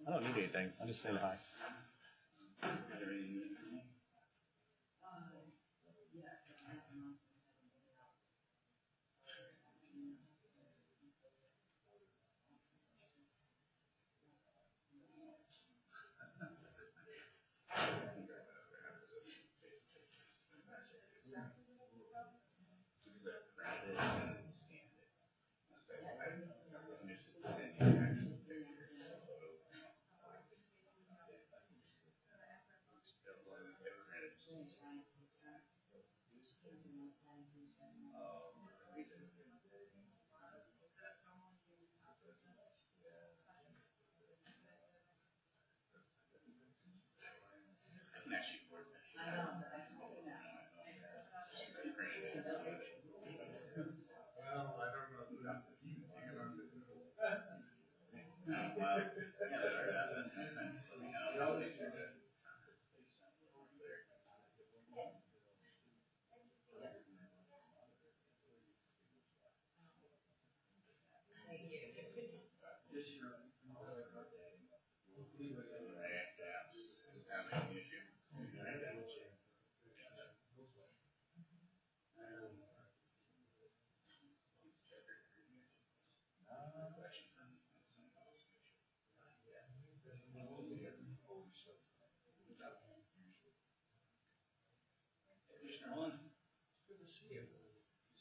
I don't need anything. I'm just saying hi.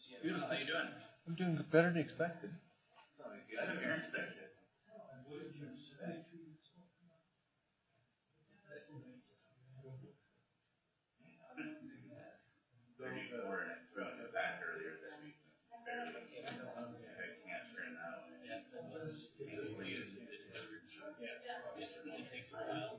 Beautiful. How you doing? I'm doing better than expected. Better than expected. We're throwing it back earlier this week. Barely. Had cancer in that one. Easily is. It takes a while.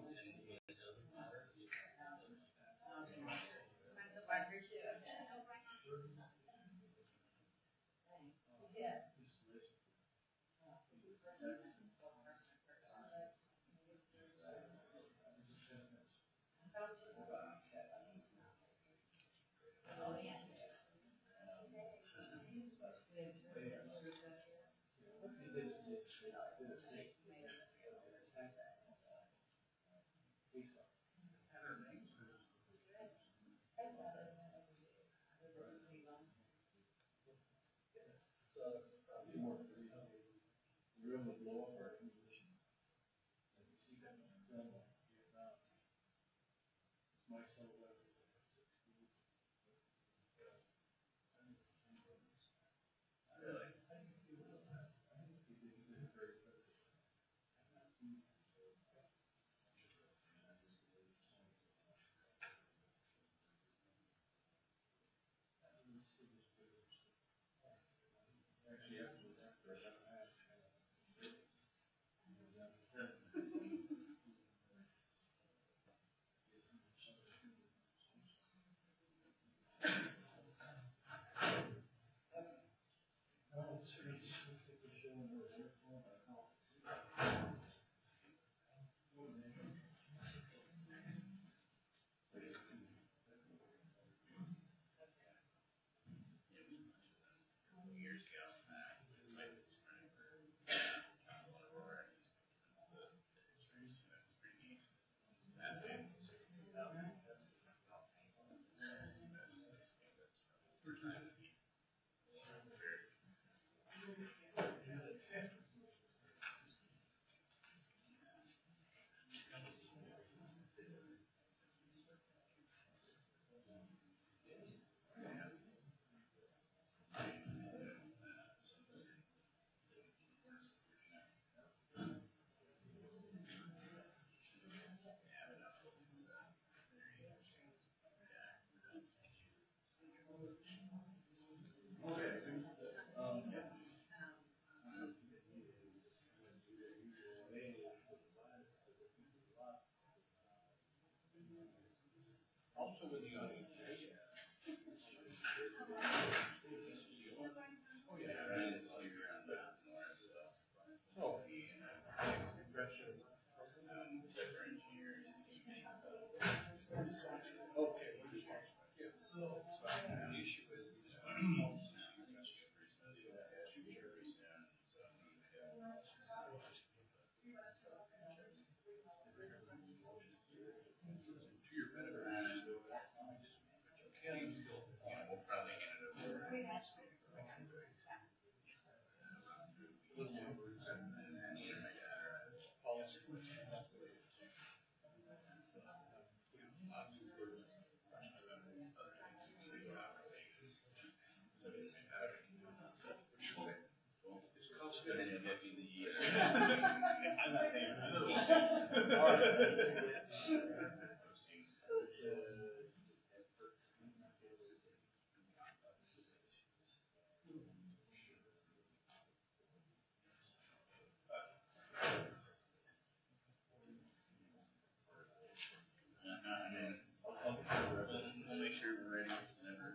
We'll make sure we're ready whenever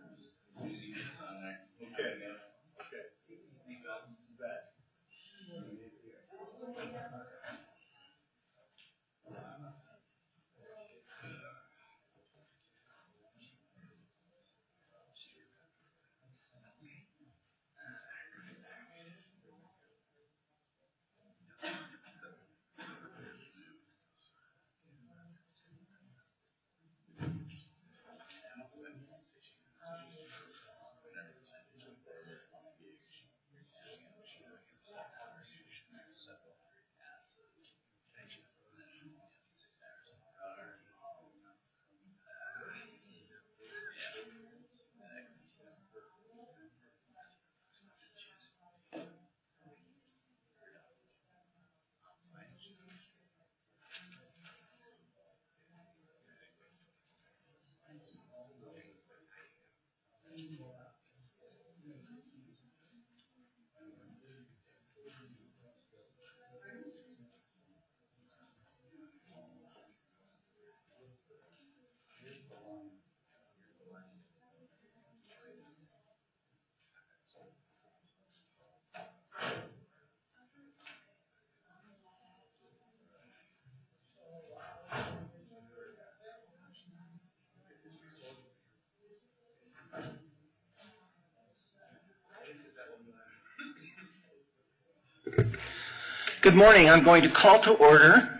Susie gets on there. Okay. Okay. Bet. Good morning. I'm going to call to order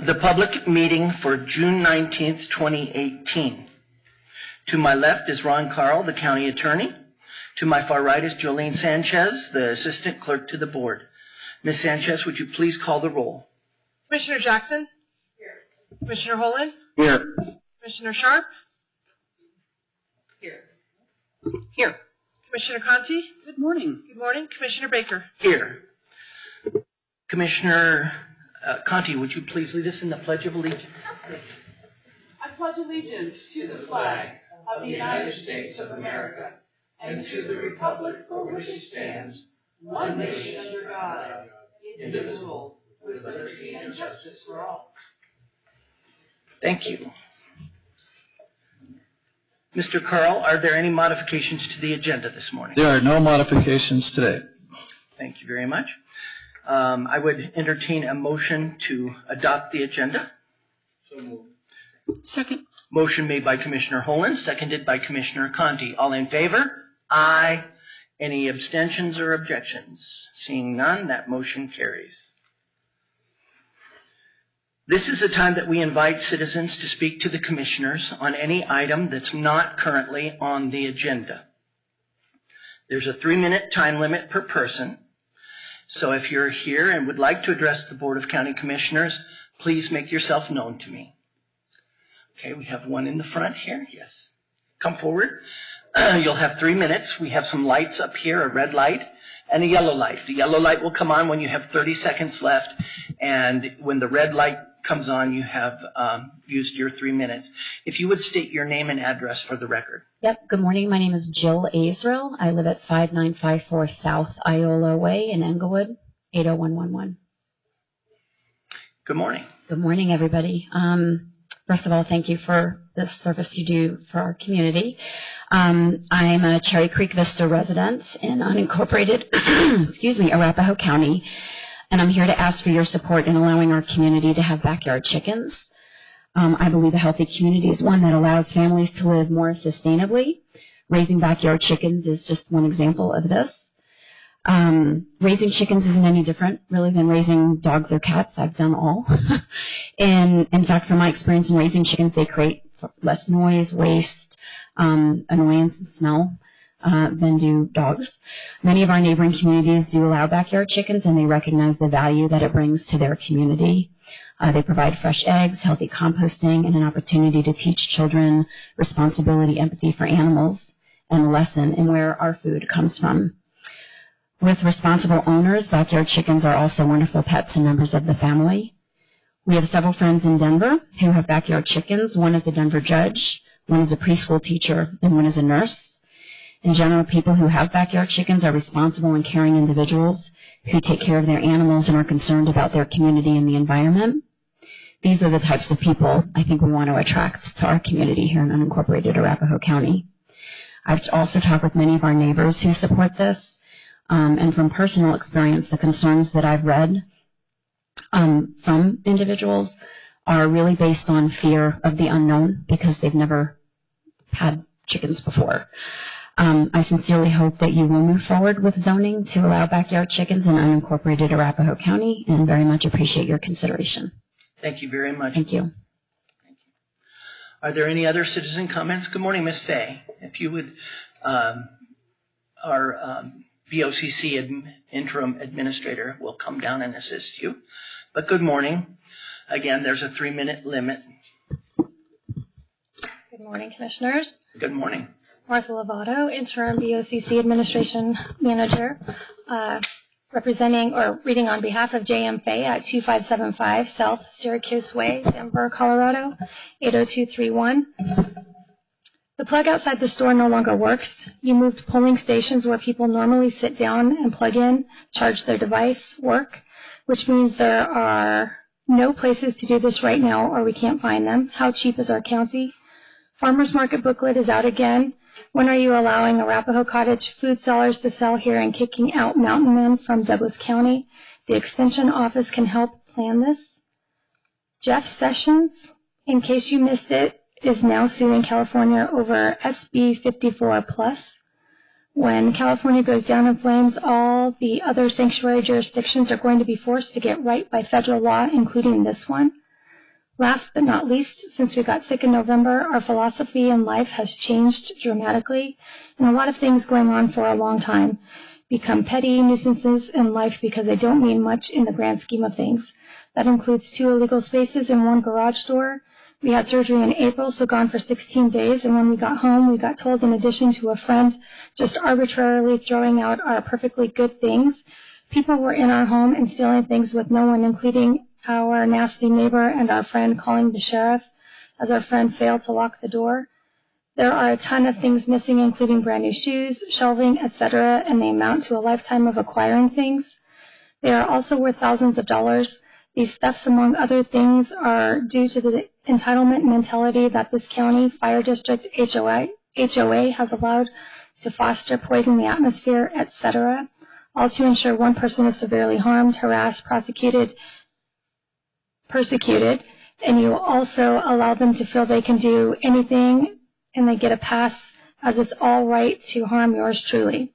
the public meeting for June 19th, 2018. To my left is Ron Carl, the county attorney. To my far right is Jolene Sanchez, the assistant clerk to the board. Ms. Sanchez, would you please call the roll? Commissioner Jackson? Here. Commissioner Holland? Here. Commissioner Sharp? Here. Here. Commissioner Conti? Good morning. Good morning. Commissioner Baker? Here. Commissioner Conti, would you please lead us in the Pledge of Allegiance? I pledge allegiance to the flag of the United States of America and to the republic for which it stands, one nation under God, indivisible, with liberty and justice for all. Thank you. Mr. Carl, are there any modifications to the agenda this morning? There are no modifications today. Thank you very much. I would entertain a motion to adopt the agenda. So moved. Second. Motion made by Commissioner Holland, seconded by Commissioner Conti. All in favor? Aye. Any abstentions or objections? Seeing none, that motion carries. This is a time that we invite citizens to speak to the commissioners on any item that's not currently on the agenda. There's a 3-minute time limit per person. So if you're here and would like to address the Board of County Commissioners, please make yourself known to me. Okay, we have one in the front here. Yes. Come forward. You'll have 3 minutes. We have some lights up here, a red light and a yellow light. The yellow light will come on when you have 30 seconds left, and when the red light comes on, you have used your 3 minutes. If you would state your name and address for the record. Yep. Good morning. My name is Jill Azrael. I live at 5954 South Iola Way in Englewood, 80111. Good morning. Good morning, everybody. First of all, thank you for the service you do for our community. I'm a Cherry Creek Vista resident in unincorporated, Arapahoe County, and I'm here to ask for your support in allowing our community to have backyard chickens. I believe a healthy community is one that allows families to live more sustainably. Raising backyard chickens is just one example of this. Raising chickens isn't any different, really, than raising dogs or cats. I've done all. And in fact, from my experience in raising chickens, they create less noise, waste, annoyance, and smell than do dogs. Many of our neighboring communities do allow backyard chickens, and they recognize the value that it brings to their community. They provide fresh eggs, healthy composting, and an opportunity to teach children responsibility, empathy for animals, and a lesson in where our food comes from. With responsible owners, backyard chickens are also wonderful pets and members of the family. We have several friends in Denver who have backyard chickens. One is a Denver judge, one is a preschool teacher, and one is a nurse. In general, people who have backyard chickens are responsible and caring individuals who take care of their animals and are concerned about their community and the environment. These are the types of people I think we want to attract to our community here in unincorporated Arapahoe County. I've also talked with many of our neighbors who support this, and from personal experience, the concerns that I've read from individuals are really based on fear of the unknown because they've never had chickens before. I sincerely hope that you will move forward with zoning to allow backyard chickens in unincorporated Arapahoe County, and very much appreciate your consideration. Thank you very much. Thank you. Thank you. Are there any other citizen comments? Good morning, Ms. Fay. If you would, our BOCC interim administrator will come down and assist you. But good morning. Again, there's a 3-minute limit. Good morning, Commissioners. Good morning. Martha Lovato, interim BOCC administration manager, representing or reading on behalf of J.M. Fay at 2575 South Syracuse Way, Denver, Colorado, 80231. The plug outside the store no longer works. You moved polling stations where people normally sit down and plug in, charge their device, work, which means there are no places to do this right now or we can't find them. How cheap is our county? Farmers Market booklet is out again. When are you allowing Arapahoe Cottage food sellers to sell here and kicking out mountain men from Douglas County? The Extension Office can help plan this. Jeff Sessions, in case you missed it, is now suing California over SB 54+. When California goes down in flames, all the other sanctuary jurisdictions are going to be forced to get right by federal law, including this one. Last but not least, since we got sick in November, our philosophy in life has changed dramatically, and a lot of things going on for a long time become petty nuisances in life because they don't mean much in the grand scheme of things. That includes 2 illegal spaces and 1 garage door. We had surgery in April, so gone for 16 days, and when we got home, we got told in addition to a friend just arbitrarily throwing out our perfectly good things, people were in our home and stealing things with no one, including our nasty neighbor and our friend calling the sheriff as our friend failed to lock the door. There are a ton of things missing, including brand new shoes, shelving, etc., and they amount to a lifetime of acquiring things. They are also worth thousands of dollars. These thefts, among other things, are due to the entitlement mentality that this county fire district HOA has allowed to foster, poison the atmosphere, etc., all to ensure one person is severely harmed, harassed, persecuted, and you also allow them to feel they can do anything and they get a pass as it's all right to harm yours truly.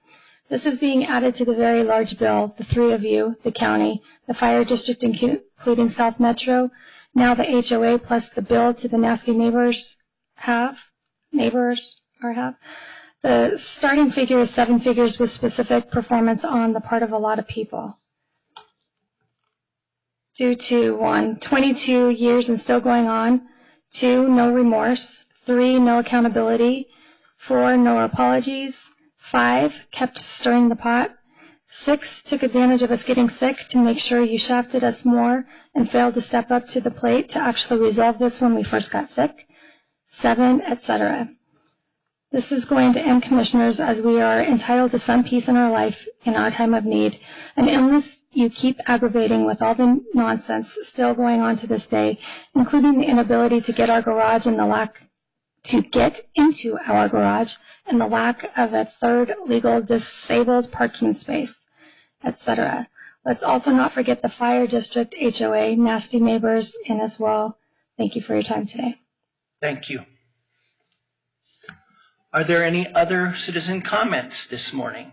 This is being added to the very large bill, the 3 of you, the county, the fire district including South Metro, now the HOA plus the bill to the nasty neighbors are have. The starting figure is 7 figures with specific performance on the part of a lot of people. Due to 1, 22 years and still going on, 2, no remorse, 3, no accountability, 4, no apologies, 5, kept stirring the pot, 6, took advantage of us getting sick to make sure you shafted us more and failed to step up to the plate to actually resolve this when we first got sick, 7, etc. This is going to end, commissioners, as we are entitled to some peace in our life in our time of need. An illness you keep aggravating with all the nonsense still going on to this day, including the inability to get our garage and the lack to get into our garage and the lack of a 3rd legal disabled parking space, etc. Let's also not forget the fire district HOA, nasty neighbors, and as well. Thank you for your time today. Thank you. Are there any other citizen comments this morning?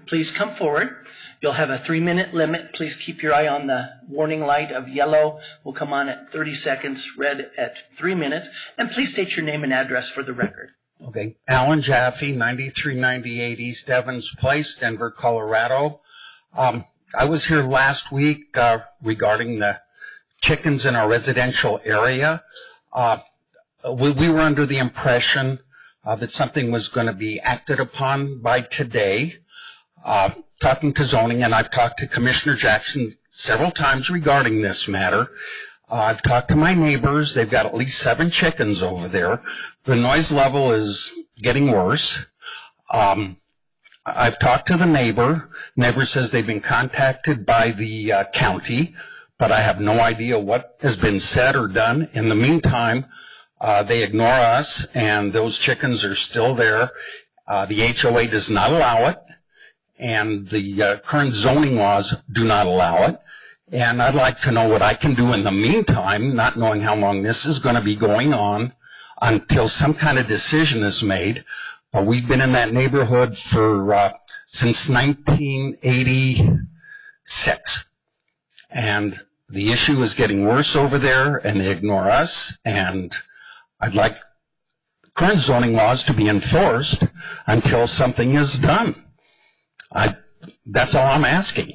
Please come forward. You'll have a 3-minute limit. Please keep your eye on the warning light of yellow. Will come on at 30 seconds, red at 3 minutes. And please state your name and address for the record. Okay. Alan Jaffe, 9398 East Evans Place, Denver, Colorado. I was here last week regarding the chickens in our residential area. We were under the impression that something was going to be acted upon by today. Talking to zoning, and I've talked to Commissioner Jackson several times regarding this matter. I've talked to my neighbors. They've got at least 7 chickens over there. The noise level is getting worse. I've talked to the neighbor. Neighbor says they've been contacted by the county, but I have no idea what has been said or done. In the meantime, they ignore us, and those chickens are still there. The HOA does not allow it, and the current zoning laws do not allow it. And I'd like to know what I can do in the meantime, not knowing how long this is going to be going on until some kind of decision is made. But we've been in that neighborhood for since 1986. And the issue is getting worse over there, and they ignore us. And I'd like current zoning laws to be enforced until something is done. That's all I'm asking.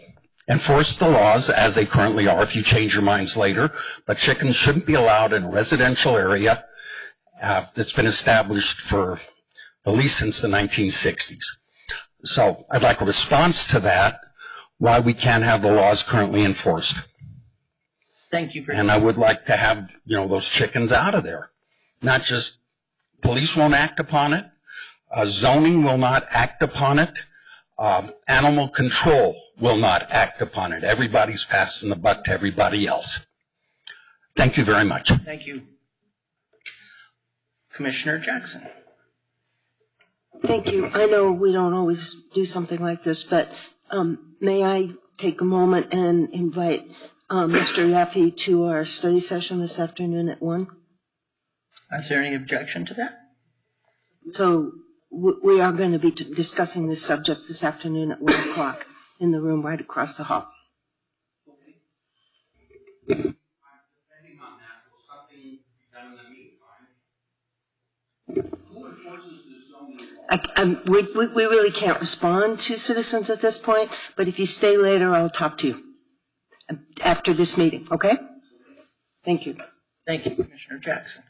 Enforce the laws as they currently are if you change your minds later, but chickens shouldn't be allowed in a residential area that's been established for at least since the 1960s. So I'd like a response to that, why we can't have the laws currently enforced. Thank you. And I would like to have, those chickens out of there. Not just police won't act upon it, zoning will not act upon it, animal control will not act upon it. Everybody's passing the buck to everybody else. Thank you very much. Thank you. Commissioner Jackson. Thank you. I know we don't always do something like this, but may I take a moment and invite Mr. Yaffe to our study session this afternoon at 1? Is there any objection to that? So we are going to be discussing this subject this afternoon at 1 o'clock in the room right across the hall. Depending on that, will something be done in the meantime? Who enforces the zoning law? We really can't respond to citizens at this point, but if you stay later, I'll talk to you after this meeting, okay? Thank you. Thank you, Commissioner Jackson.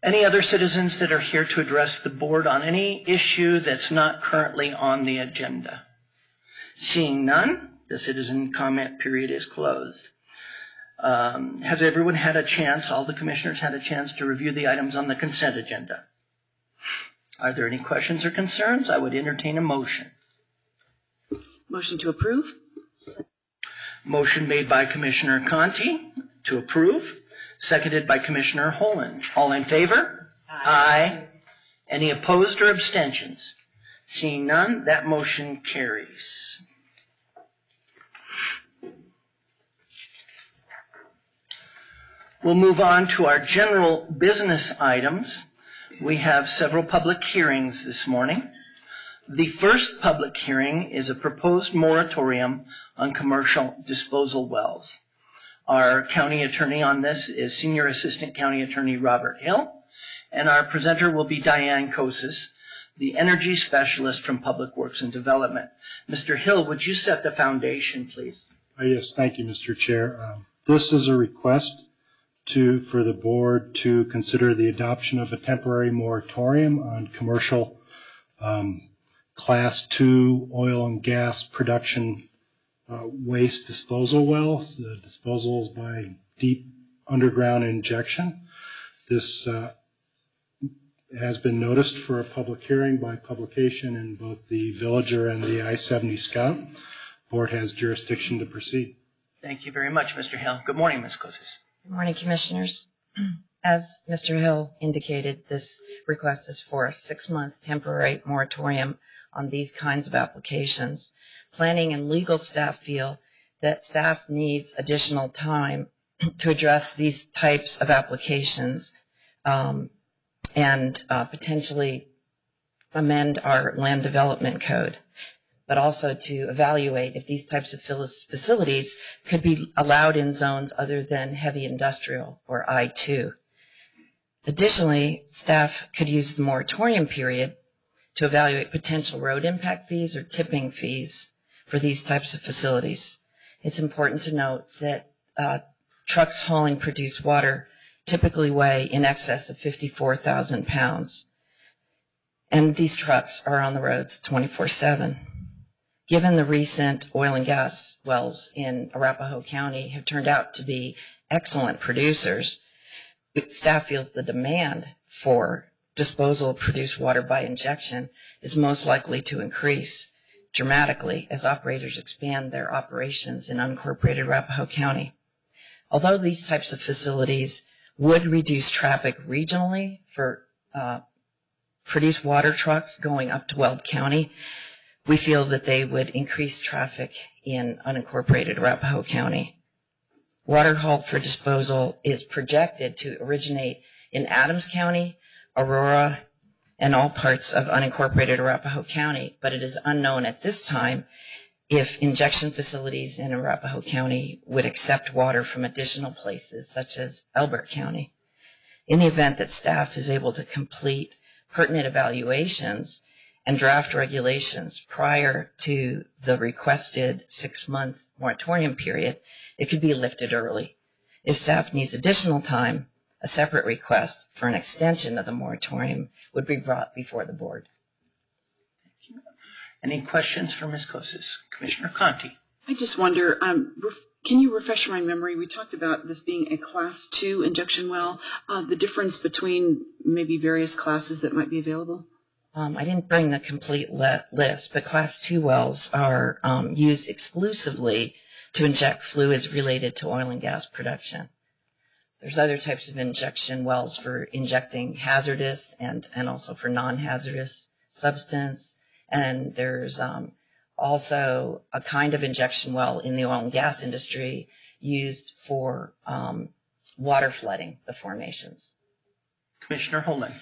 Any other citizens that are here to address the board on any issue that's not currently on the agenda? Seeing none, the citizen comment period is closed. Has everyone had a chance, all the commissioners had a chance to review the items on the consent agenda? Are there any questions or concerns? I would entertain a motion. Motion to approve? Motion made by Commissioner Conti to approve, seconded by Commissioner Holland. All in favor? Aye. Any opposed or abstentions? Seeing none, that motion carries. We'll move on to our general business items. We have several public hearings this morning. The first public hearing is a proposed moratorium on commercial disposal wells. Our county attorney on this is Senior Assistant County Attorney Robert Hill, and our presenter will be Diane Kosis, the energy specialist from Public Works and Development. Mr. Hill, would you set the foundation, please? Yes, thank you, Mr. Chair. This is a request for the board to consider the adoption of a temporary moratorium on commercial Class 2 oil and gas production waste disposal wells, the disposals by deep underground injection. This has been noticed for a public hearing by publication in both the Villager and the I-70 Scout. Board has jurisdiction to proceed. Thank you very much, Mr. Hill. Good morning, Ms. Kosis. Good morning, Commissioners. As Mr. Hill indicated, this request is for a 6-month temporary moratorium on these kinds of applications. Planning and legal staff feel that staff needs additional time to address these types of applications and potentially amend our land development code, but also to evaluate if these types of facilities could be allowed in zones other than heavy industrial or I-2. Additionally, staff could use the moratorium period to evaluate potential road impact fees or tipping fees for these types of facilities. It's important to note that trucks hauling produced water typically weigh in excess of 54,000 pounds, and these trucks are on the roads 24/7. Given the recent oil and gas wells in Arapahoe County have turned out to be excellent producers, staff feels the demand for disposal of produced water by injection is most likely to increase dramatically as operators expand their operations in unincorporated Arapahoe County. Although these types of facilities would reduce traffic regionally for produced water trucks going up to Weld County, we feel that they would increase traffic in unincorporated Arapahoe County. Water hauled for disposal is projected to originate in Adams County, Aurora, and all parts of unincorporated Arapahoe County, but it is unknown at this time if injection facilities in Arapahoe County would accept water from additional places, such as Elbert County. In the event that staff is able to complete pertinent evaluations and draft regulations prior to the requested 6-month moratorium period, it could be lifted early. If staff needs additional time, a separate request for an extension of the moratorium would be brought before the board. Thank you. Any questions for Ms. Kosis? Commissioner Conti. I just wonder, can you refresh my memory? We talked about this being a Class 2 injection well, the difference between maybe various classes that might be available? I didn't bring the complete list, but Class 2 wells are used exclusively to inject fluids related to oil and gas production. There's other types of injection wells for injecting hazardous and also for non-hazardous substance. And there's also a kind of injection well in the oil and gas industry used for water flooding the formations. Commissioner Holman.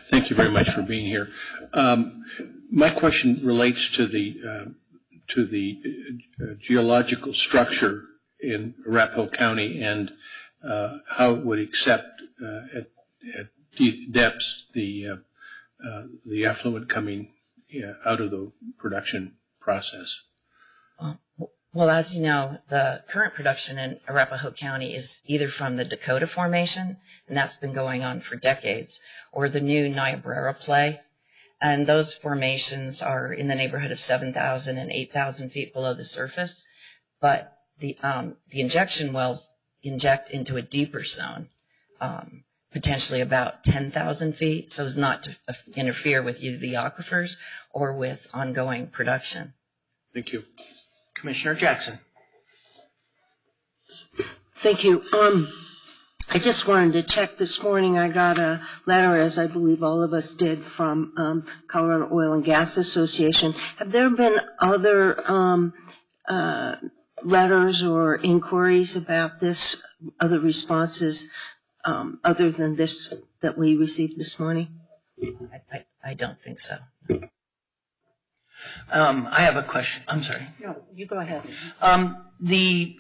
Thank you very much for being here. My question relates to the geological structure in Arapahoe County and how it would accept at deep depths the effluent coming out of the production process. Well, as you know, the current production in Arapahoe County is either from the Dakota Formation, and that's been going on for decades, or the new Niobrara Play. And those formations are in the neighborhood of 7,000 and 8,000 feet below the surface. But the injection wells inject into a deeper zone, potentially about 10,000 feet, so as not to interfere with either the aquifers or with ongoing production. Thank you. Commissioner Jackson. Thank you. I just wanted to check this morning. I got a letter, as I believe all of us did, from Colorado Oil and Gas Association. Have there been other letters or inquiries about this, other responses other than this that we received this morning? I don't think so. I have a question. I'm sorry. No, you go ahead. The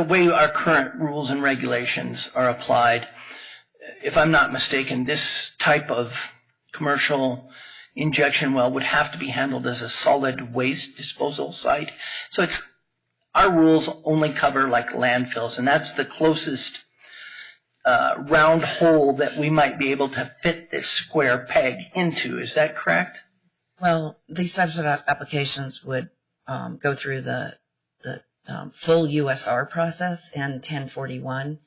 way our current rules and regulations are applied, if I'm not mistaken, this type of commercial injection well would have to be handled as a solid waste disposal site. So our rules only cover like landfills, and that's the closest round hole that we might be able to fit this square peg into. Is that correct? Well, these types of applications would go through the full USR process and 1041,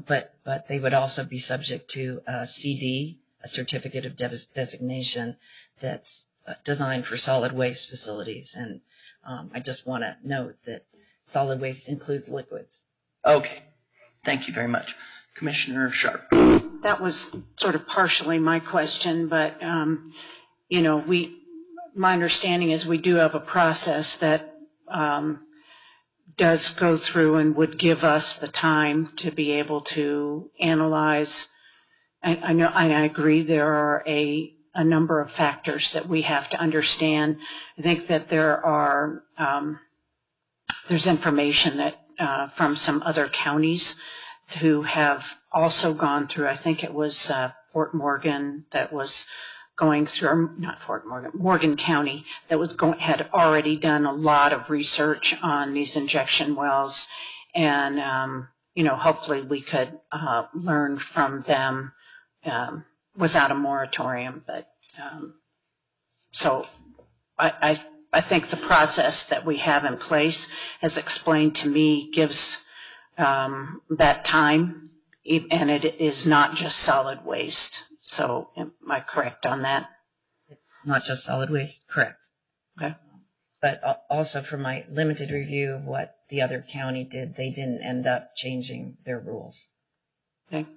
but they would also be subject to a CD, a certificate of designation, that's designed for solid waste facilities. And I just want to note that solid waste includes liquids. Okay. Thank you very much. Commissioner Sharp. That was sort of partially my question, but my understanding is we do have a process that does go through and would give us the time to be able to analyze. I know, and I agree there are a number of factors that we have to understand. I think that there's information that from some other counties who have also gone through, I think it was Fort Morgan that was going through, not Fort Morgan, Morgan County, that had already done a lot of research on these injection wells, and hopefully we could learn from them without a moratorium. But so I think the process that we have in place, as explained to me, gives that time, and it is not just solid waste. So am I correct on that? It's not just solid waste, correct. Okay. But also from my limited review of what the other county did, they didn't end up changing their rules. Okay.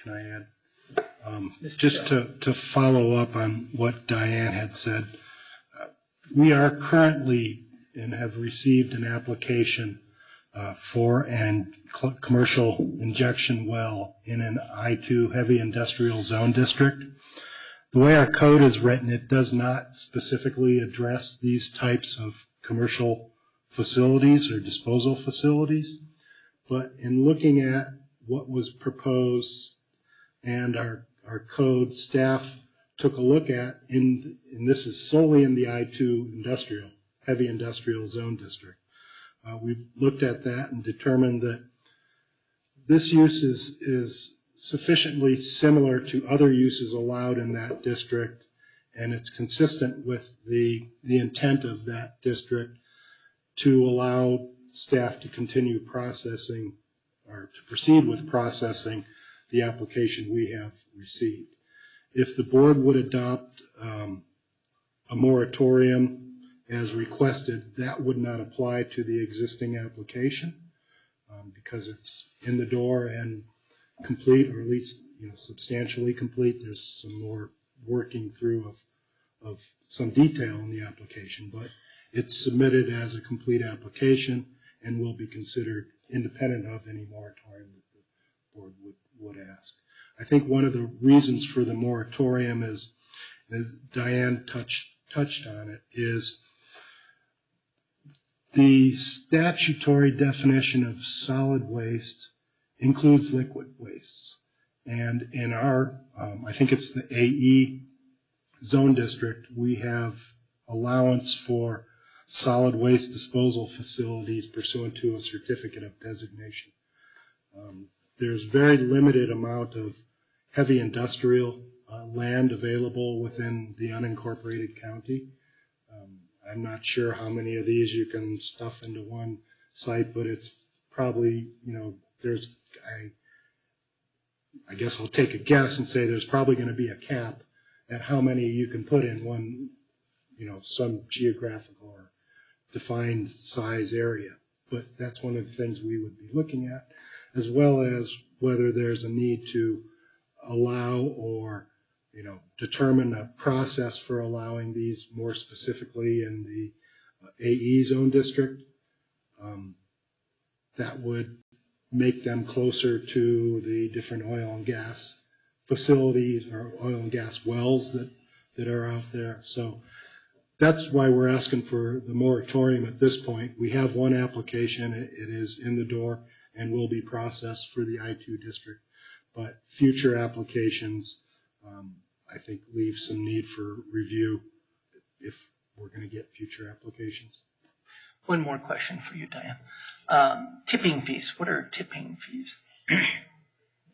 Can I add? Just to follow up on what Diane had said, we are currently and have received an application for an commercial injection well in an I-2 heavy industrial zone district. The way our code is written, it does not specifically address these types of commercial facilities or disposal facilities. But in looking at what was proposed and our code, staff took a look at, and this is solely in the I-2 heavy industrial zone district. We looked at that and determined that this use is sufficiently similar to other uses allowed in that district, and it's consistent with the intent of that district to allow staff to continue processing or to proceed with processing the application we have received. If the board would adopt a moratorium as requested, that would not apply to the existing application because it's in the door and complete, or at least substantially complete. There's some more working through of some detail in the application, but it's submitted as a complete application and will be considered independent of any moratorium that the board would ask. I think one of the reasons for the moratorium is, as Diane touched on it, is the statutory definition of solid waste includes liquid wastes. And in our, I think it's the AE zone district, we have allowance for solid waste disposal facilities pursuant to a certificate of designation. There's very limited amount of heavy industrial land available within the unincorporated county. I'm not sure how many of these you can stuff into one site, but it's probably, there's, I guess I'll take a guess and say there's probably going to be a cap at how many you can put in one, some geographical or defined size area. But that's one of the things we would be looking at, as well as whether there's a need to allow or, determine a process for allowing these more specifically in the AE zone district. That would make them closer to the different oil and gas facilities or oil and gas wells that are out there. So that's why we're asking for the moratorium at this point. We have one application. It is in the door and will be processed for the I-2 district. But future applications, I think, leave some need for review if we're going to get future applications. One more question for you, Diane. Tipping fees. What are tipping fees?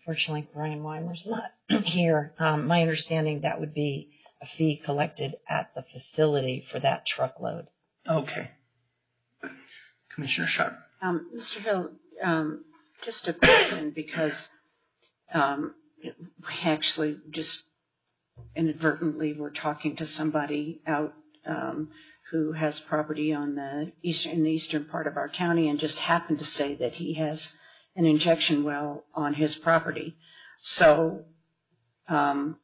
Fortunately, Brian Weimer's not here. My understanding that would be a fee collected at the facility for that truckload. Okay. Commissioner Sharp. Mr. Hill, just a question, because we actually just inadvertently were talking to somebody out who has property on in the eastern part of our county, and just happened to say that he has an injection well on his property. So I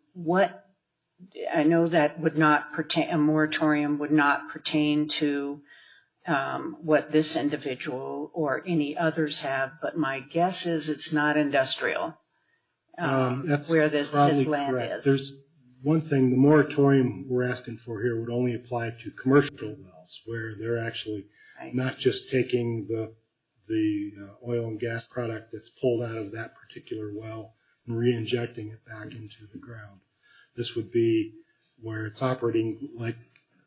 know that would not pertain, a moratorium would not pertain to what this individual or any others have, but my guess is it's not industrial That's where this land correct. is. There's one thing, the moratorium we're asking for here would only apply to commercial wells, where they're actually not just taking the oil and gas product that's pulled out of that particular well and re-injecting it back into the ground. This would be where it's operating like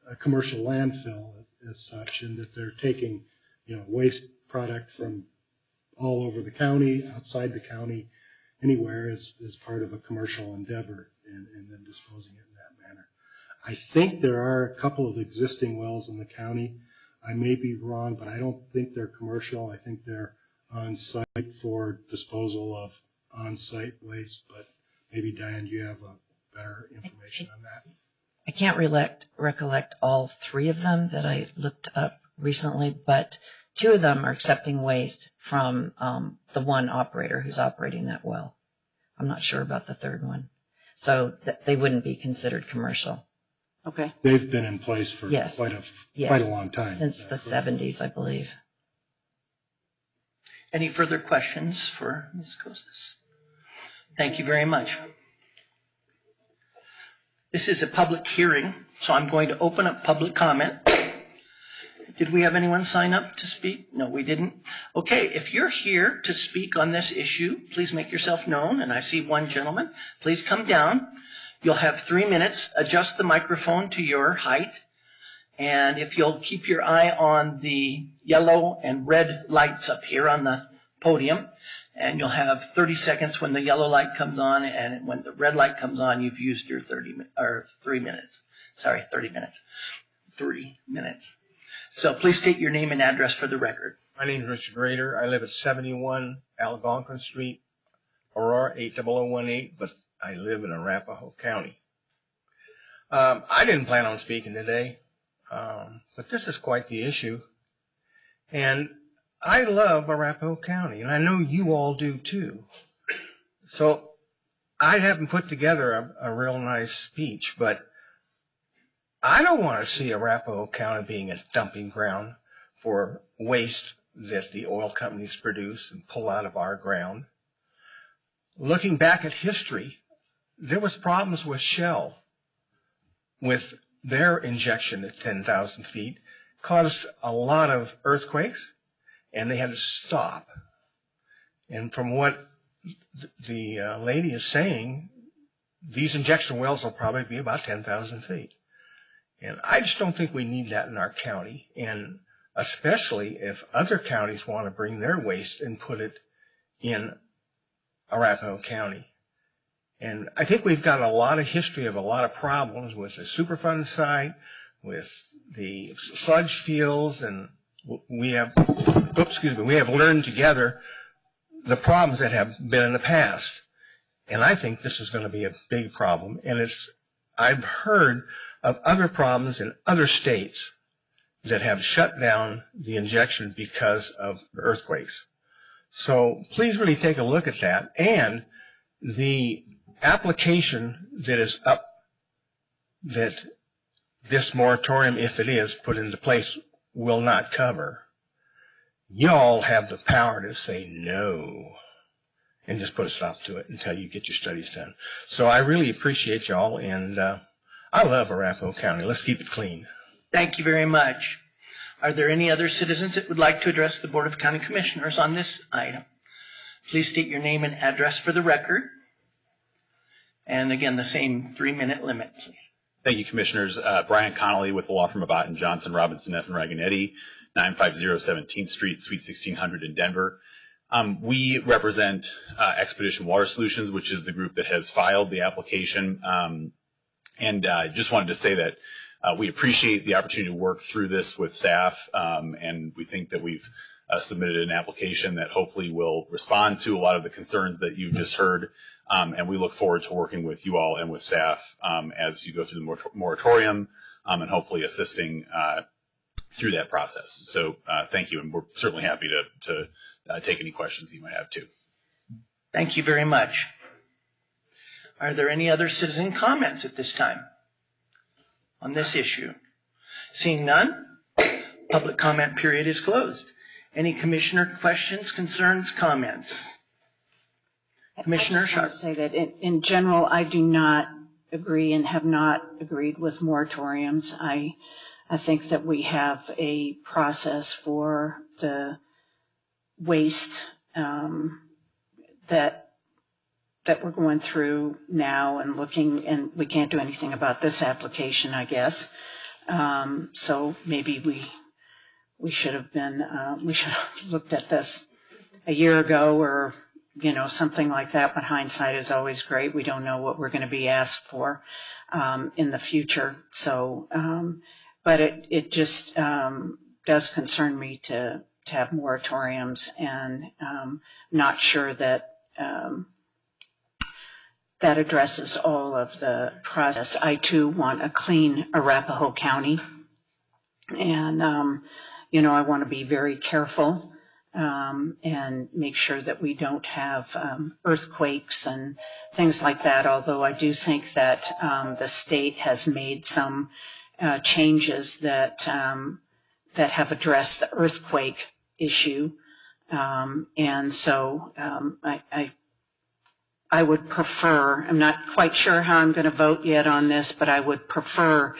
a commercial landfill as such, and that they're taking, waste product from all over the county, outside the county, anywhere as part of a commercial endeavor, and then disposing it in that manner. I think there are a couple of existing wells in the county. I may be wrong, but I don't think they're commercial. I think they're on site for disposal of on-site waste, but maybe, Diane, you have a better information on that. I can't recollect all three of them that I looked up recently, but two of them are accepting waste from the one operator who's operating that well. I'm not sure about the third one. So they wouldn't be considered commercial. Okay. They've been in place for quite a long time. Since the 70s, I believe. Any further questions for Ms. Costas? Thank you very much. This is a public hearing, so I'm going to open up public comment. Did we have anyone sign up to speak? No, we didn't. Okay, if you're here to speak on this issue, please make yourself known. And I see one gentleman. Please come down. You'll have 3 minutes. Adjust the microphone to your height. And if you'll keep your eye on the yellow and red lights up here on the podium, and you'll have 30 seconds when the yellow light comes on, and when the red light comes on, you've used your 3 minutes. Sorry, 30 minutes. 3 minutes. So please state your name and address for the record. My name is Richard Rader. I live at 71 Algonquin Street, Aurora 80018, but I live in Arapahoe County. I didn't plan on speaking today, but this is quite the issue. And I love Arapahoe County, and I know you all do too. So I haven't put together a real nice speech, but I don't want to see Arapahoe County being a dumping ground for waste that the oil companies produce and pull out of our ground. looking back at history, there was problems with Shell with their injection at 10,000 feet, caused a lot of earthquakes, and they had to stop. And from what the lady is saying, these injection wells will probably be about 10,000 feet. And I just don't think we need that in our county, and especially if other counties want to bring their waste and put it in Arapahoe County. And I think we've got a lot of history of a lot of problems with the Superfund site, with the sludge fields, and we have learned together the problems that have been in the past. And I think this is going to be a big problem. And I've heard of other problems in other states that have shut down the injection because of earthquakes. So please really take a look at that. And the application that is up, that this moratorium, if it is put into place, will not cover, y'all have the power to say no and just put a stop to it until you get your studies done. So I really appreciate y'all, and I love Arapahoe County. Let's keep it clean. Thank you very much. Are there any other citizens that would like to address the Board of County Commissioners on this item? Please state your name and address for the record. And again, the same 3-minute limit, please. Thank you, Commissioners. Brian Connolly with the law firm of Ott & Johnson, Robinson, F. and Raganetti, 950 17th Street, Suite 1600 in Denver. We represent Expedition Water Solutions, which is the group that has filed the application. And just wanted to say that we appreciate the opportunity to work through this with staff, and we think that we've submitted an application that hopefully will respond to a lot of the concerns that you've just heard. And we look forward to working with you all and with staff as you go through the moratorium and hopefully assisting through that process. So thank you, and we're certainly happy to take any questions that you might have too. Thank you very much. Are there any other citizen comments at this time on this issue? Seeing none, public comment period is closed. Any commissioner questions, concerns, comments? Commissioner Sharp. I just want to say that in general, I do not agree and have not agreed with moratoriums. I think that we have a process for the waste that we're going through now and looking, and we can't do anything about this application, I guess. So maybe we should have looked at this a year ago, or something like that, but hindsight is always great. We don't know what we're going to be asked for in the future. So, but it just does concern me to have moratoriums, and not sure that that addresses all of the process. I too want a clean Arapahoe County, and I want to be very careful and make sure that we don't have earthquakes and things like that, although I do think that the state has made some changes that have addressed the earthquake issue. And so I would prefer, I'm not quite sure how I'm going to vote yet on this, but I would prefer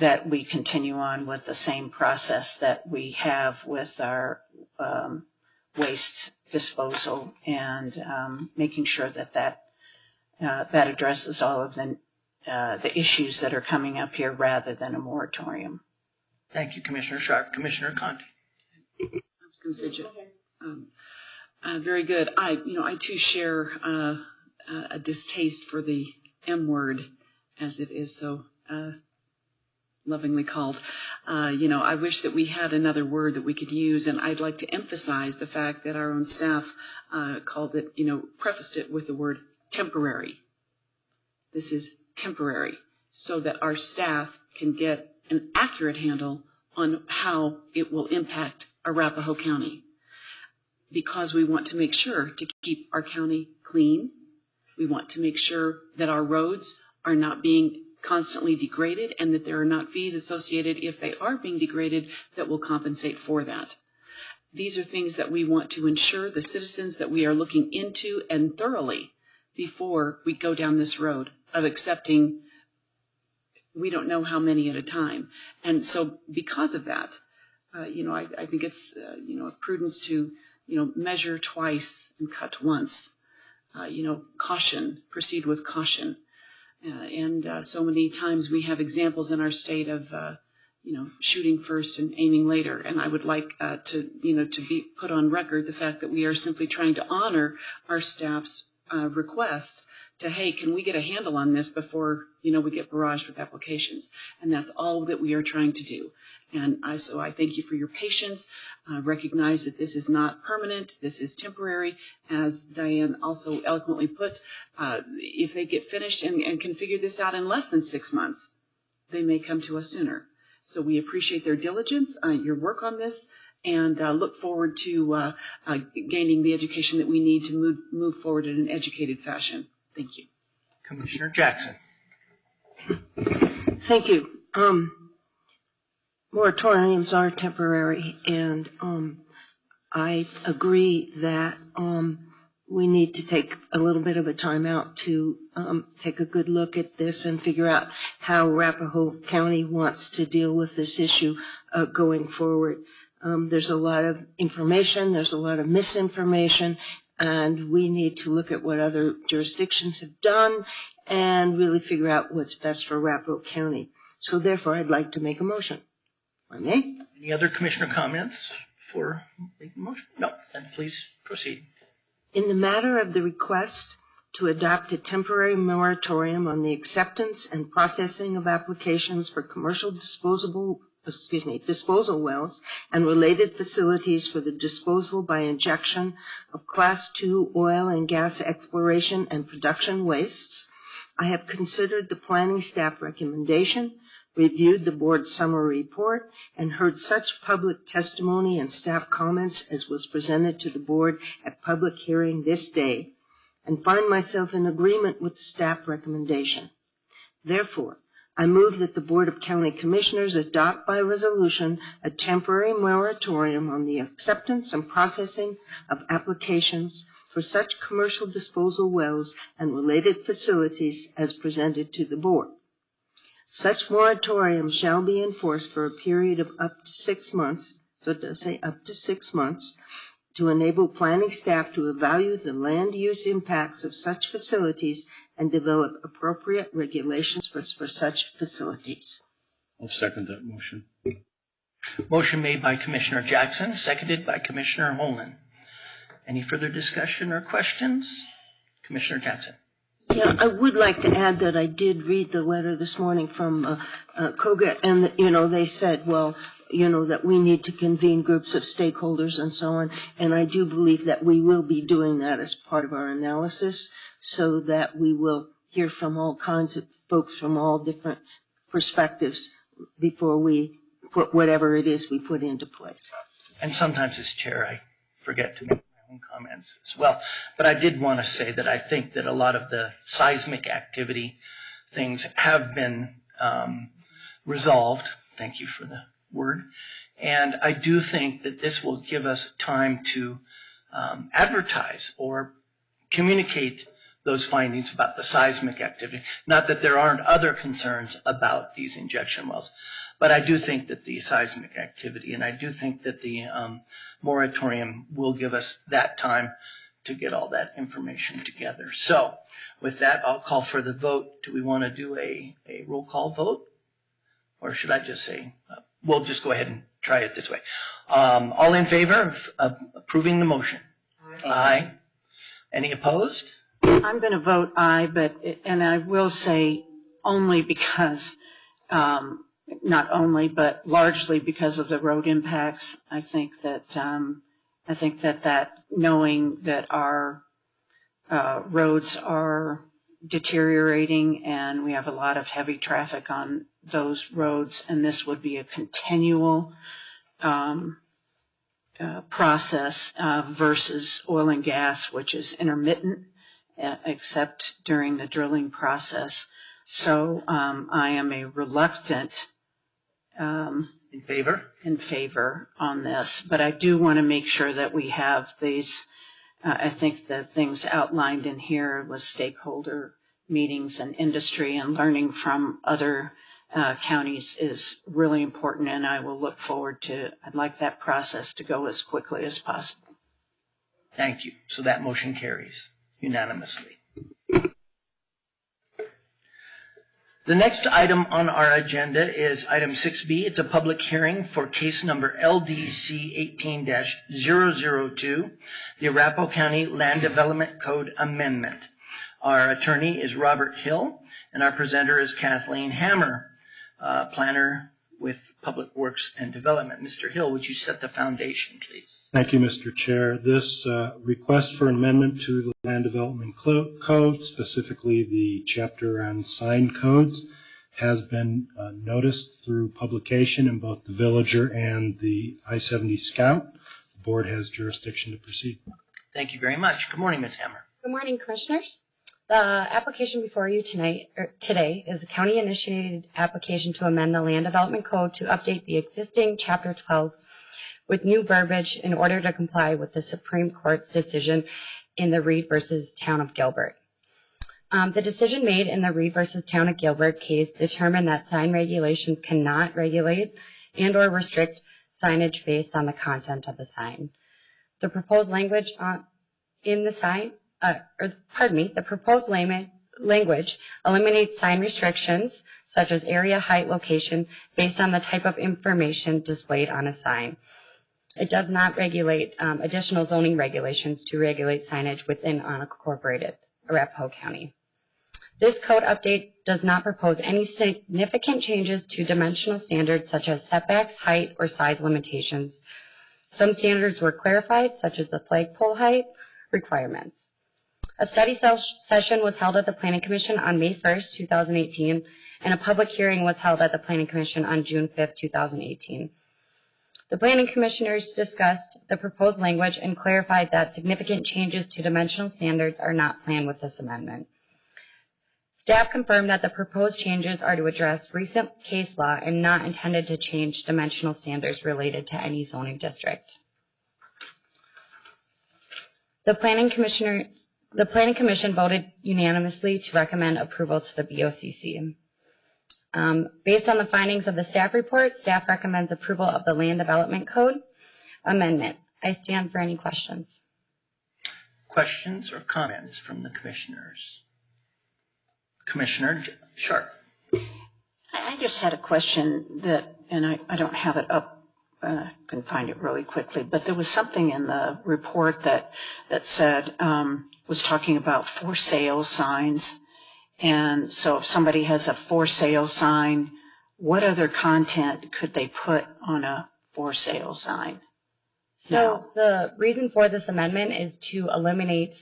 that we continue on with the same process that we have with our waste disposal, and making sure that addresses all of the issues that are coming up here rather than a moratorium. Thank you, Commissioner Sharp. Commissioner Conte. I was going to say, very good. I too share a distaste for the M word, as it is so lovingly called. I wish that we had another word that we could use, and I'd like to emphasize the fact that our own staff called it, prefaced it with the word temporary. This is temporary, so that our staff can get an accurate handle on how it will impact Arapahoe County, because we want to make sure to keep our county clean. We want to make sure that our roads are not being constantly degraded, and that there are not fees associated, if they are being degraded, that will compensate for that. These are things that we want to ensure the citizens that we are looking into and thoroughly before we go down this road of accepting we don't know how many at a time. And so because of that, I think it's, a prudence to, measure twice and cut once. Caution, proceed with caution. So many times we have examples in our state of, shooting first and aiming later. And I would like to be put on record the fact that we are simply trying to honor our staff's request to, hey, can we get a handle on this before, we get barraged with applications? And that's all that we are trying to do. And so I thank you for your patience. Recognize that this is not permanent. This is temporary. As Diane also eloquently put, if they get finished and can figure this out in less than 6 months, they may come to us sooner. So we appreciate their diligence, your work on this, and look forward to gaining the education that we need to move forward in an educated fashion. Thank you. Commissioner Jackson. Thank you. Moratoriums are temporary, and I agree that we need to take a little bit of a time out to take a good look at this and figure out how Arapahoe County wants to deal with this issue going forward. There's a lot of information, there's a lot of misinformation, and we need to look at what other jurisdictions have done and really figure out what's best for Arapahoe County. So therefore, I'd like to make a motion. I may. Any other commissioner comments for making a motion? No, then please proceed. In the matter of the request to adopt a temporary moratorium on the acceptance and processing of applications for commercial disposal wells and related facilities for the disposal by injection of Class II oil and gas exploration and production wastes, I have considered the planning staff recommendation, reviewed the board's summary report, and heard such public testimony and staff comments as was presented to the board at public hearing this day, and find myself in agreement with the staff recommendation. Therefore, I move that the Board of County Commissioners adopt by resolution a temporary moratorium on the acceptance and processing of applications for such commercial disposal wells and related facilities as presented to the board. Such moratorium shall be enforced for a period of up to 6 months, so it does say up to 6 months, to enable planning staff to evaluate the land use impacts of such facilities and develop appropriate regulations for such facilities. I'll second that motion. Motion made by Commissioner Jackson, seconded by Commissioner Holman. Any further discussion or questions? Commissioner Jackson. Yeah, I would like to add that I did read the letter this morning from COGA, and they said, that we need to convene groups of stakeholders and so on, and I do believe that we will be doing that as part of our analysis, so that we will hear from all kinds of folks from all different perspectives before we put whatever it is we put into place. And sometimes as chair, I forget to make my own comments as well. But I did want to say that I think that a lot of the seismic activity things have been resolved. Thank you for the word. And I do think that this will give us time to advertise or communicate those findings about the seismic activity. Not that there aren't other concerns about these injection wells, but I do think that the seismic activity, and I do think that the moratorium will give us that time to get all that information together. So with that, I'll call for the vote. Do we want to do a roll call vote? Or should I just say, we'll just go ahead and try it this way. All in favor of approving the motion? Aye. Any opposed? I'm going to vote aye, and I will say only because, not only, but largely because of the road impacts. I think that knowing that our roads are deteriorating and we have a lot of heavy traffic on those roads, and this would be a continual process versus oil and gas, which is intermittent, except during the drilling process. So I am a reluctant in favor on this, but I do want to make sure that we have these I think the things outlined in here with stakeholder meetings and industry and learning from other counties is really important, and I will look forward to, I'd like that process to go as quickly as possible. Thank you. So that motion carries unanimously. The next item on our agenda is item 6B. It's a public hearing for case number LDC 18-002, the Arapahoe County Land Development Code Amendment. Our attorney is Robert Hill, and our presenter is Kathleen Hammer, planner with Public Works and Development. Mr. Hill, would you set the foundation, please? Thank you, Mr. Chair. This request for an amendment to the Land Development Code, specifically the chapter on sign codes, has been noticed through publication in both the Villager and the I-70 Scout. The board has jurisdiction to proceed. Thank you very much. Good morning, Ms. Hammer. Good morning, Commissioners. The application before you today is a county-initiated application to amend the Land Development Code to update the existing Chapter 12 with new verbiage in order to comply with the Supreme Court's decision in the Reed versus Town of Gilbert. The decision made in the Reed versus Town of Gilbert case determined that sign regulations cannot regulate and or restrict signage based on the content of the sign. The proposed language in the sign the proposed language eliminates sign restrictions such as area, height, location based on the type of information displayed on a sign. It does not regulate additional zoning regulations to regulate signage within unincorporated Arapahoe County. This code update does not propose any significant changes to dimensional standards such as setbacks, height, or size limitations. Some standards were clarified, such as the flagpole height requirements. A study session was held at the Planning Commission on May 1st, 2018, and a public hearing was held at the Planning Commission on June 5th, 2018. The Planning Commissioners discussed the proposed language and clarified that significant changes to dimensional standards are not planned with this amendment. Staff confirmed that the proposed changes are to address recent case law and not intended to change dimensional standards related to any zoning district. The Planning Commission voted unanimously to recommend approval to the BOCC. Based on the findings of the staff report, staff recommends approval of the Land Development Code Amendment. I stand for any questions. Questions or comments from the commissioners? Commissioner Sharp. I just had a question and I don't have it up. Can find it really quickly, but there was something in the report that said was talking about for sale signs, and so if somebody has a for sale sign, what other content could they put on a for sale sign? So the reason for this amendment is to eliminate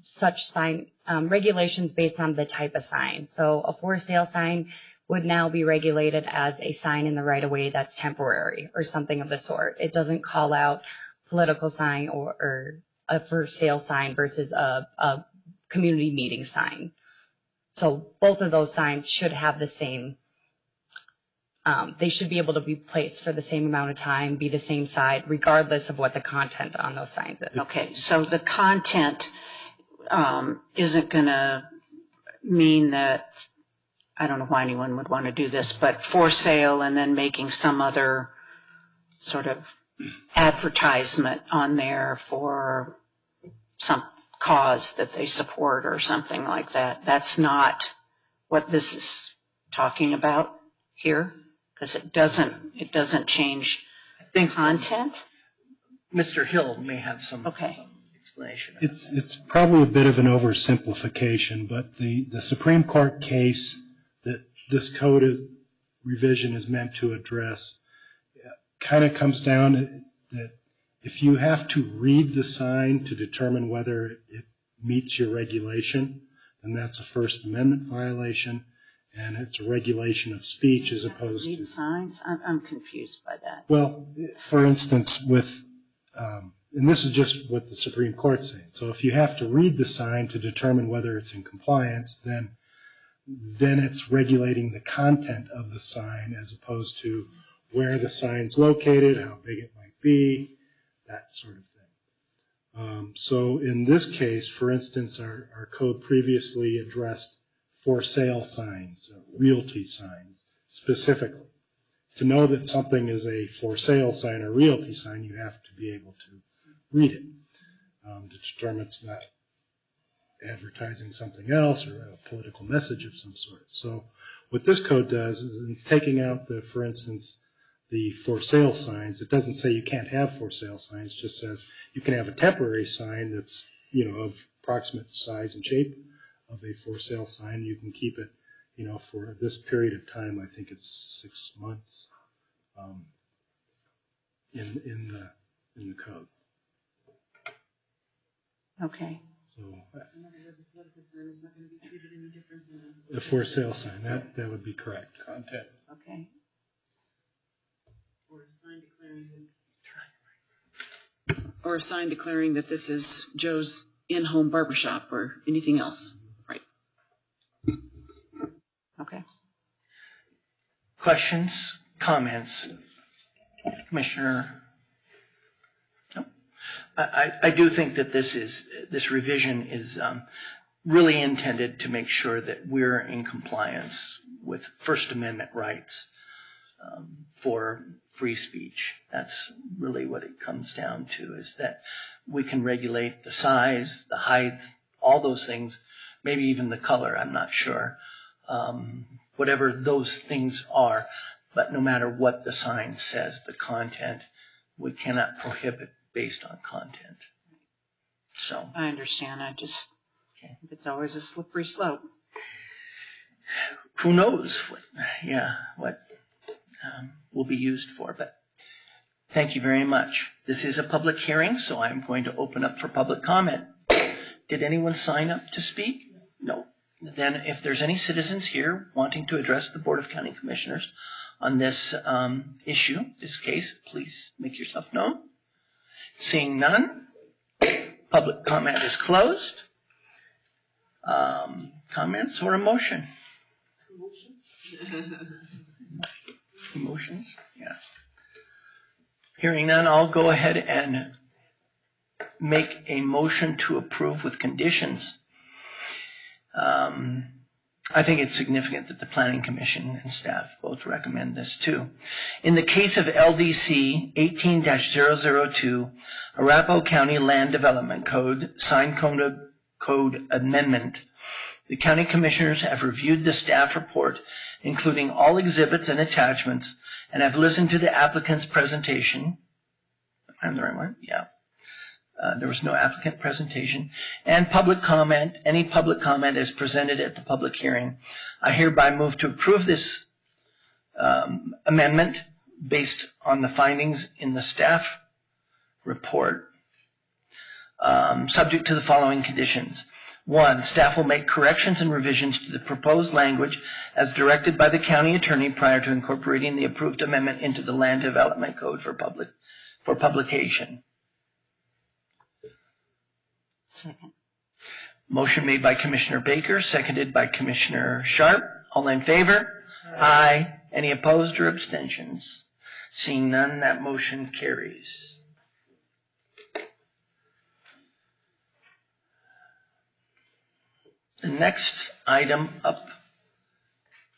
such sign regulations based on the type of sign. So a for sale sign would now be regulated as a sign in the right-of-way that's temporary or something of the sort. It doesn't call out political sign or a for sale sign versus a community meeting sign. So both of those signs should have the same, they should be able to be placed for the same amount of time, be the same size, regardless of what the content on those signs is. Okay, so the content isn't going to mean that, I don't know why anyone would want to do this, but for sale and then making some other sort of advertisement on there for some cause that they support or something like that. That's not what this is talking about here, because it doesn't change the content. Mr. Hill may have some explanation. It's probably a bit of an oversimplification, but the Supreme Court case that this code revision is meant to address kind of comes down to that if you have to read the sign to determine whether it meets your regulation, then that's a First Amendment violation, and it's a regulation of speech as opposed to... Read signs? I'm confused by that. Well, for instance, with... and this is just what the Supreme Court's saying. So if you have to read the sign to determine whether it's in compliance, then it's regulating the content of the sign as opposed to where the sign's located, how big it might be, that sort of So in this case, for instance, our code previously addressed for sale signs, realty signs specifically. To know that something is a for sale sign or realty sign, you have to be able to read it to determine it's not advertising something else or a political message of some sort. So what this code does is in taking out the, for instance, the for sale signs, it doesn't say you can't have for sale signs, it just says you can have a temporary sign that's, of approximate size and shape of a for sale sign. You can keep it, for this period of time. I think it's 6 months in the code. Okay. So the for sale sign, that would be correct. Content. Okay. Or a sign declaring that this is Joe's in-home barbershop or anything else. Right. Okay. Questions, comments? Commissioner? No? I do think that this revision is really intended to make sure that we're in compliance with First Amendment rights for free speech. That's really what it comes down to, is that we can regulate the size, the height, all those things, maybe even the color, I'm not sure, whatever those things are. But no matter what the sign says, the content, we cannot prohibit based on content. So I understand. It's always a slippery slope. Who knows what will be used for, but thank you very much. This is a public hearing, so I'm going to open up for public comment. Did anyone sign up to speak? No. Then if there's any citizens here wanting to address the Board of County Commissioners on this issue, this case, please make yourself known. Seeing none, public comment is closed. Comments or a motion? Emotions? Yeah. Hearing none, I'll go ahead and make a motion to approve with conditions. I think it's significant that the Planning Commission and staff both recommend this too. In the case of LDC 18-002, Arapahoe County Land Development Code, Sign Code Amendment, the County Commissioners have reviewed the staff report, including all exhibits and attachments, and have listened to the applicant's presentation. I'm the right one? Yeah. There was no applicant presentation. And public comment. Any public comment is presented at the public hearing. I hereby move to approve this amendment based on the findings in the staff report, subject to the following conditions. 1, staff will make corrections and revisions to the proposed language as directed by the county attorney prior to incorporating the approved amendment into the Land Development Code for publication. Second. Motion made by Commissioner Baker, seconded by Commissioner Sharp. All in favor? Aye. Any opposed or abstentions? Seeing none, that motion carries. The next item up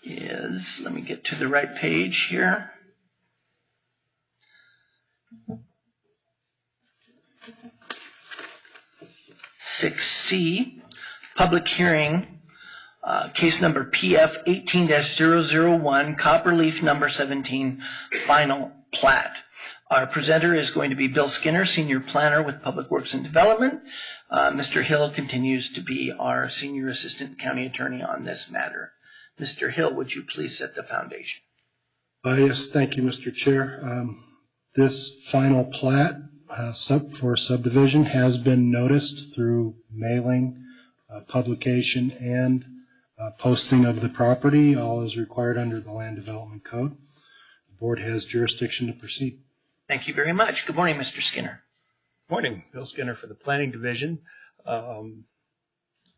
is, let me get to the right page here. C, public hearing, case number PF 18-001, Copperleaf number 17, final plat. Our presenter is going to be Bill Skinner, Senior Planner with Public Works and Development. Mr. Hill continues to be our Senior Assistant County Attorney on this matter. Mr. Hill, would you please set the foundation? Yes, thank you, Mr. Chair. This final plat for subdivision has been noticed through mailing, publication, and posting of the property. All is required under the Land Development Code. The board has jurisdiction to proceed. Thank you very much. Good morning, Mr. Skinner. Morning. Bill Skinner for the Planning Division. I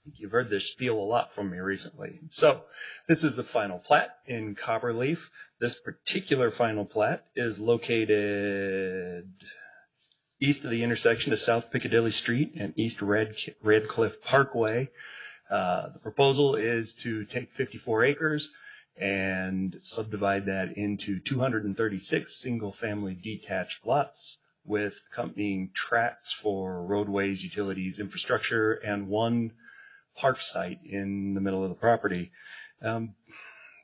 think you've heard this spiel a lot from me recently. So this is the final plat in Copperleaf. This particular final plat is located east of the intersection of South Piccadilly Street and East Red Cliff Parkway. The proposal is to take 54 acres and subdivide that into 236 single-family detached lots with accompanying tracts for roadways, utilities, infrastructure, and one park site in the middle of the property.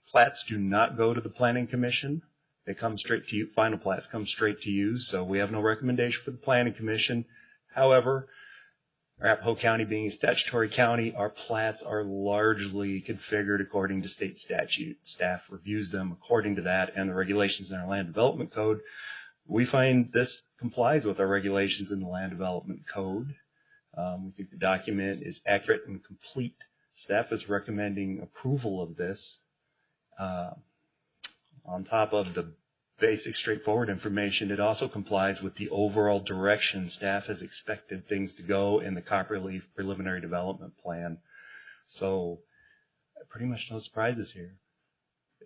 Plats do not go to the Planning Commission. They come straight to you. Final plats come straight to you, so we have no recommendation for the Planning Commission. However, Arapahoe County being a statutory county, our plats are largely configured according to state statute. Staff reviews them according to that and the regulations in our Land Development Code. We find this complies with our regulations in the Land Development Code. We think the document is accurate and complete. Staff is recommending approval of this. On top of the basic, straightforward information, it also complies with the overall direction staff has expected things to go in the Copperleaf Preliminary Development Plan. So, pretty much no surprises here.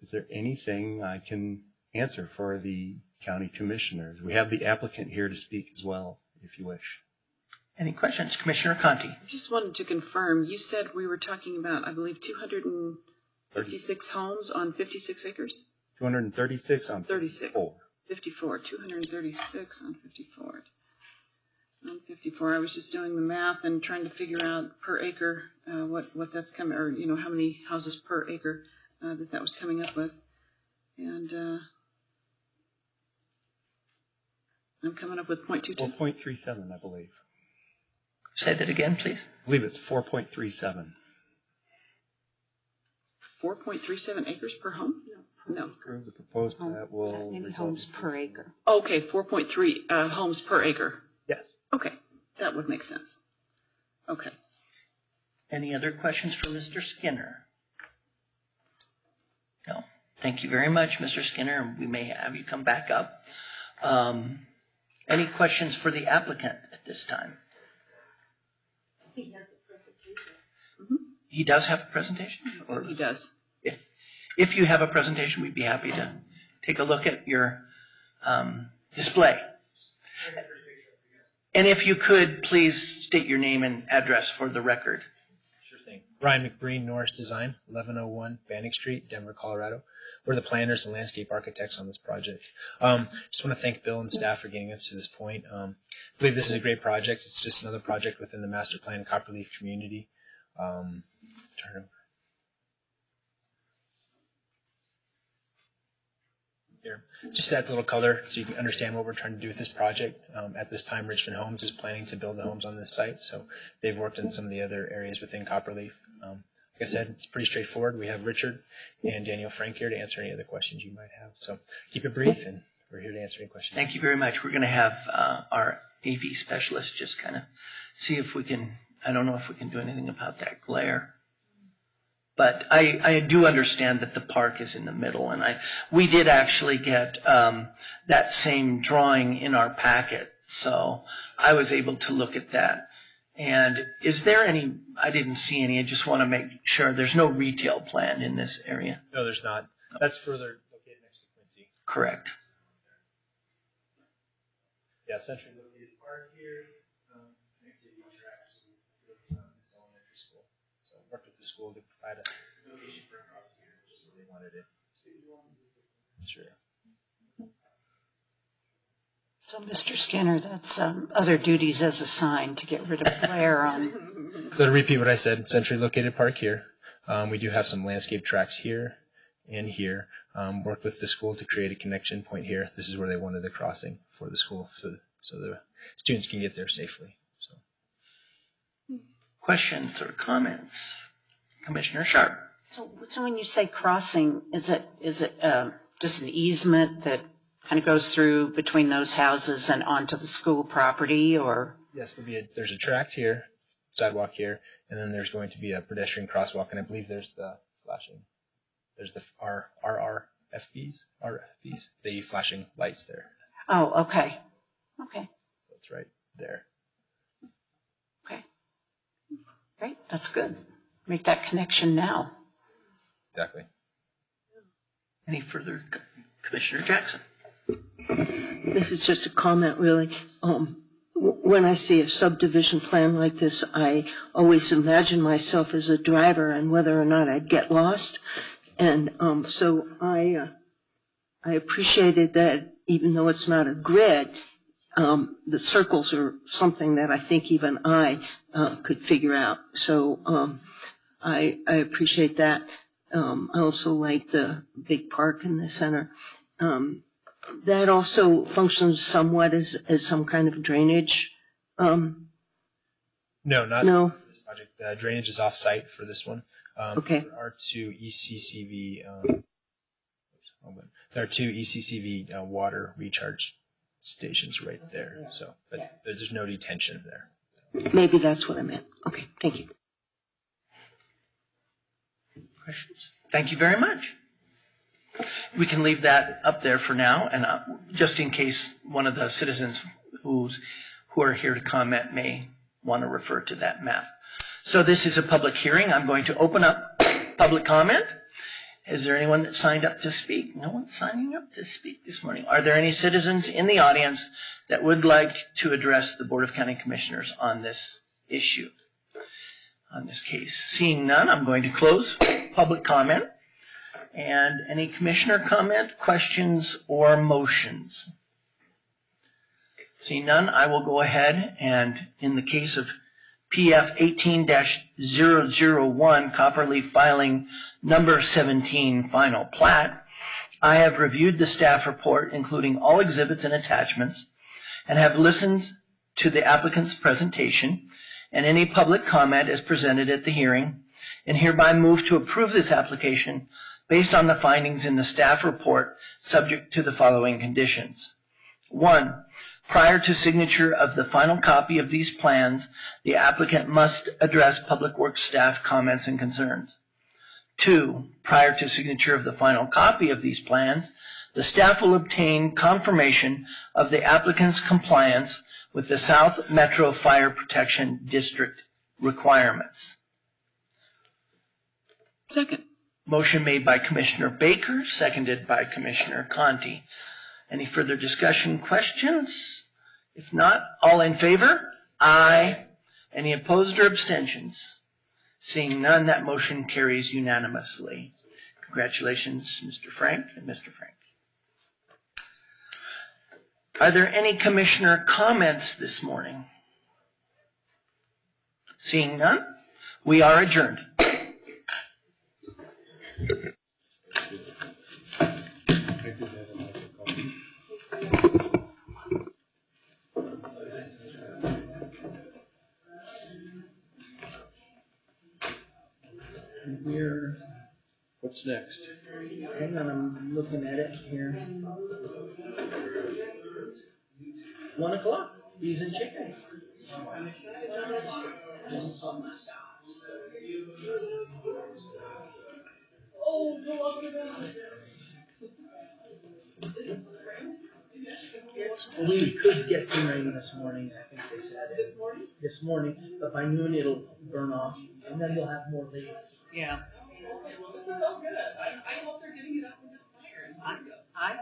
Is there anything I can answer for the county commissioners? We have the applicant here to speak as well, if you wish. Any questions? Commissioner Conti. I just wanted to confirm, you said we were talking about, I believe, 256 homes on 56 acres? 236 on 36. 54. 236 on 54. On 54. I was just doing the math and trying to figure out per acre what that's coming, or how many houses per acre that was coming up with, and I'm coming up with 0.22. 4.37, I believe. Say that again, please. I believe it's 4.37. 4.37 acres per home? No. Approve the proposed plat will Many homes per acre. Okay, 4.3 homes per acre. Yes. Okay, that would make sense. Okay. Any other questions for Mr. Skinner? No. Thank you very much, Mr. Skinner. We may have you come back up. Any questions for the applicant at this time? He has a presentation. Mm-hmm. He does have a presentation? Or he does. If you have a presentation, we'd be happy to take a look at your display. And if you could, please state your name and address for the record. Sure thing. Ryan McBreen, Norris Design, 1101 Bannock Street, Denver, Colorado. We're the planners and landscape architects on this project. Just want to thank Bill and staff for getting us to this point. I believe this is a great project. It's just another project within the master plan Copperleaf community. Turn over. Here. Just adds a little color so you can understand what we're trying to do with this project. At this time, Richmond Homes is planning to build the homes on this site, so they've worked in some of the other areas within Copperleaf. Like I said, it's pretty straightforward. We have Richard and Daniel Frank here to answer any other questions you might have. So keep it brief, and we're here to answer any questions. Thank you very much. We're going to have our AV specialist just kind of see if we can, I don't know if we can do anything about that glare. But I do understand that the park is in the middle, and we did actually get that same drawing in our packet, so I was able to look at that. And is there any, I didn't see any, I just want to make sure there's no retail planned in this area. No, there's not. That's further located next to Quincy. Correct. Yeah, centrally located park here, next to the tracks, elementary school. So I worked with the school to provide a location for across here, just where they wanted it. Sure. So, Mr. Skinner, that's other duties as assigned to get rid of glare on. So to repeat what I said, centrally located park here. We do have some landscape tracks here and here. Worked with the school to create a connection point here. This is where they wanted the crossing for the school so the students can get there safely. So. Questions or comments? Commissioner Sharp. So when you say crossing, is it just an easement that kind of goes through between those houses and onto the school property, or? Yes, there's a tract here, sidewalk here, and then there's going to be a pedestrian crosswalk, and I believe there's the RFBs, the flashing lights there. Oh, okay. Okay. So it's right there. Okay. Great, that's good. Make that connection now. Exactly. Any further? Commissioner Jackson. This is just a comment, really. when I see a subdivision plan like this, I always imagine myself as a driver and whether or not I'd get lost. And so I appreciated that, even though it's not a grid, the circles are something that I think even I could figure out. So I appreciate that. I also like the big park in the center. That also functions somewhat as some kind of drainage. No, not No. this project. Drainage is off-site for this one. Okay. There are two ECCV. There are two ECCV water recharge stations right there. So, but there's no detention there. Maybe that's what I meant. Okay, thank you. Questions? Thank you very much. We can leave that up there for now, and just in case one of the citizens who are here to comment may want to refer to that map. So this is a public hearing. I'm going to open up public comment. Is there anyone that signed up to speak? No one's signing up to speak this morning. Are there any citizens in the audience that would like to address the Board of County Commissioners on this issue, on this case? Seeing none, I'm going to close public comment. And any commissioner comment, questions, or motions? Seeing none, I will go ahead and, in the case of PF 18-001, Copperleaf filing number 17, final plat, I have reviewed the staff report, including all exhibits and attachments, and have listened to the applicant's presentation and any public comment as presented at the hearing, and hereby move to approve this application based on the findings in the staff report, subject to the following conditions. 1. Prior to signature of the final copy of these plans, the applicant must address Public Works staff comments and concerns. 2. Prior to signature of the final copy of these plans, the staff will obtain confirmation of the applicant's compliance with the South Metro Fire Protection District requirements. Second. Motion made by Commissioner Baker, seconded by Commissioner Conti. Any further discussion, questions? If not, all in favor? Aye. Any opposed or abstentions? Seeing none, that motion carries unanimously. Congratulations, Mr. Frank and Mr. Frank. Are there any commissioner comments this morning? Seeing none, we are adjourned. What's next? Hang on, I'm looking at it here. 1 o'clock, bees and chickens. We could get some rain this morning, I think they said. This morning? This morning, but by noon it'll burn off, and then we'll have more leaves. Yeah. This is all good. I hope they're getting it up with the fire. I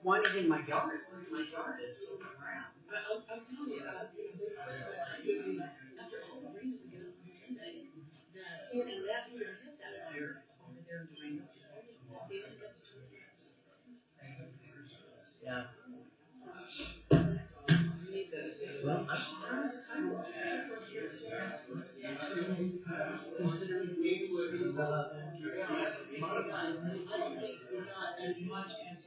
want it in my yard. My yard is so brown. I'm telling you, after all the rain we get on Sunday, and that we hit that fire over there in Durango. Yeah. Well, I'm surprised. Considering we would modify not as much as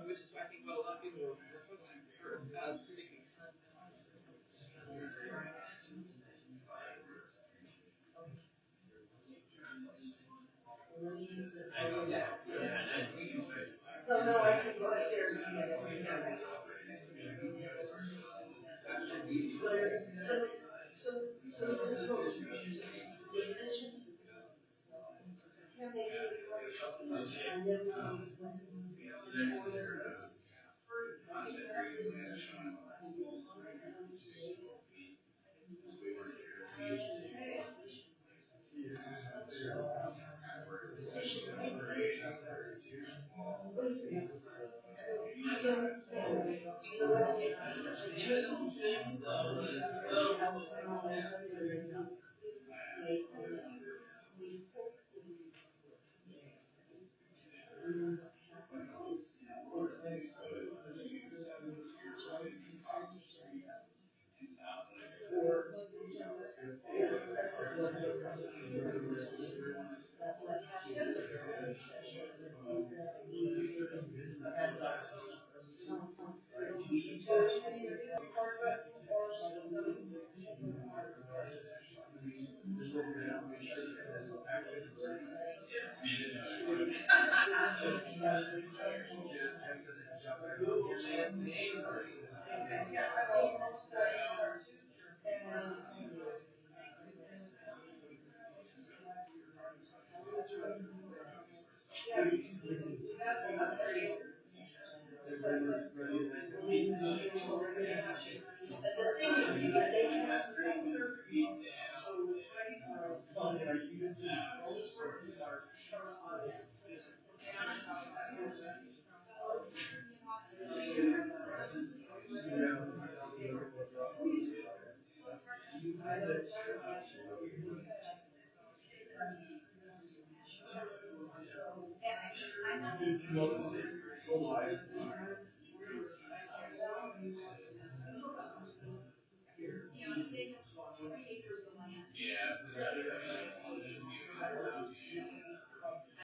Which is why I think what a lot of people were posting for predicting. So no, I can go upstairs and get it.